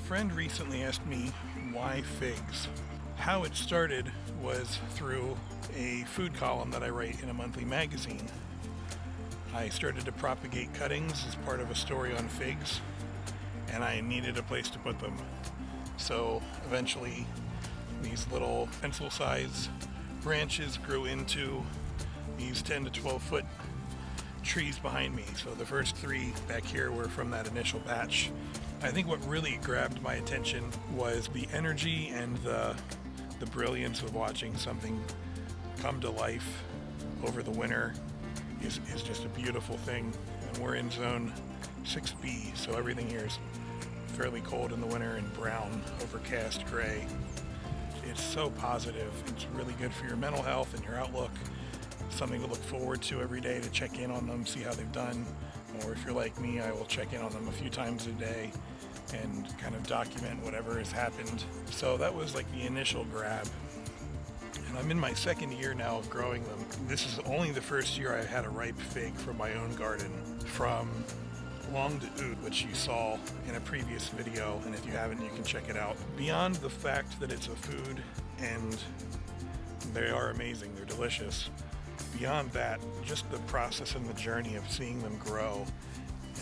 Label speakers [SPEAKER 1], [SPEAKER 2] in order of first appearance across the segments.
[SPEAKER 1] friend recently asked me why figs. How it started was through a food column that I write in a monthly magazine. I started to propagate cuttings as part of a story on figs, and I needed a place to put them. So eventually these little pencil-sized branches grew into these 10 to 12 foot trees behind me. So the first 3 back here were from that initial batch. I think what really grabbed my attention was the energy and the brilliance of watching something come to life over the winter is just a beautiful thing. And we're in zone 6B, so everything here is fairly cold in the winter and brown, overcast, gray. It's so positive. It's really good for your mental health and your outlook. Something to look forward to every day, to check in on them, see how they've done. Or if you're like me, I will check in on them a few times a day and kind of document whatever has happened. So that was like the initial grab. And I'm in my second year now of growing them. This is only the first year I had a ripe fig from my own garden, from Long de Oud, which you saw in a previous video, and if you haven't, you can check it out. Beyond the fact that it's a food and they are amazing, they're delicious, beyond that, just the process and the journey of seeing them grow,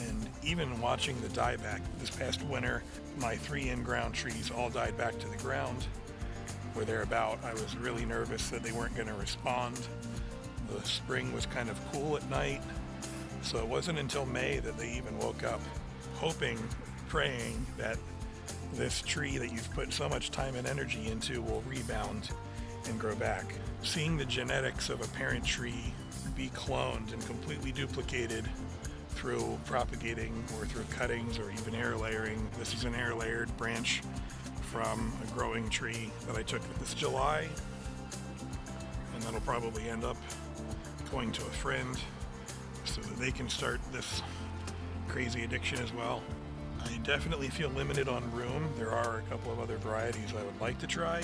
[SPEAKER 1] and even watching the dieback. This past winter, my 3 in-ground trees all died back to the ground where they're about. I was really nervous that they weren't going to respond. The spring was kind of cool at night, so it wasn't until May that they even woke up, hoping, praying that this tree that you've put so much time and energy into will rebound and grow back. Seeing the genetics of a parent tree be cloned and completely duplicated through propagating or through cuttings or even air layering. This is an air layered branch from a growing tree that I took this July, and that'll probably end up going to a friend so that they can start this crazy addiction as well. I definitely feel limited on room. There are a couple of other varieties I would like to try,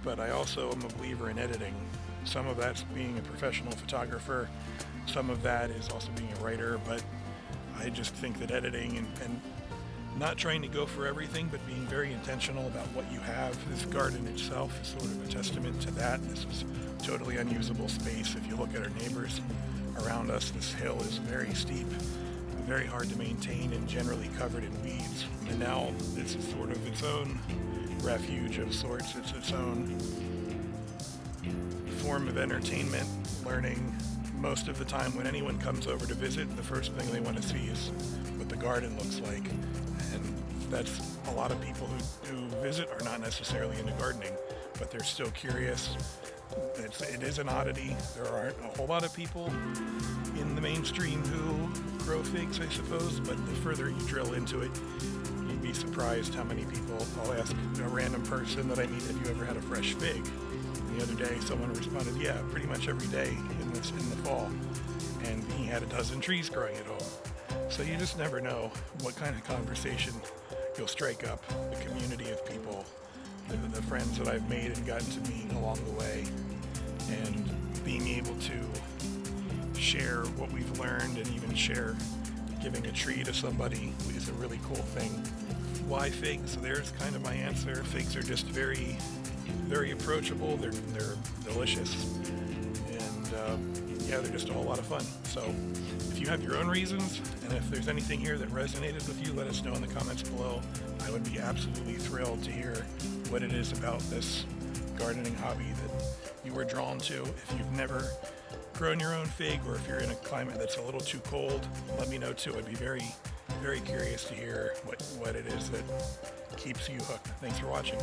[SPEAKER 1] but I also am a believer in editing. Some of that's being a professional photographer, some of that is also being a writer, but I just think that editing and not trying to go for everything, but being very intentional about what you have. This garden itself is sort of a testament to that. This is totally unusable space. If you look at our neighbors around us, this hill is very steep, very hard to maintain, and generally covered in weeds. And now this is sort of its own refuge of sorts. It's its own form of entertainment, learning. Most of the time when anyone comes over to visit, the first thing they want to see is what the garden looks like. And that's a lot of people who visit are not necessarily into gardening, but they're still curious. It is an oddity. There aren't a whole lot of people in the mainstream who grow figs, I suppose, but the further you drill into it, you'd be surprised how many people. I'll ask a random person that I meet, have you ever had a fresh fig? And the other day someone responded, yeah, pretty much every day in the fall. And he had a dozen trees growing at home. So you just never know what kind of conversation you'll strike up, the community of people, the friends that I've made and gotten to meet along the way, and being able to share what we've learned and even share giving a tree to somebody is a really cool thing. Why figs? There's kind of my answer. Figs are just very, very approachable. They're delicious, and yeah, they're just a whole lot of fun. So if you have your own reasons, and if there's anything here that resonated with you, let us know in the comments below. I would be absolutely thrilled to hear what it is about this gardening hobby that you were drawn to. If you've never grown your own fig, or if you're in a climate that's a little too cold, let me know too. I'd be very, very curious to hear what it is that keeps you hooked. Thanks for watching.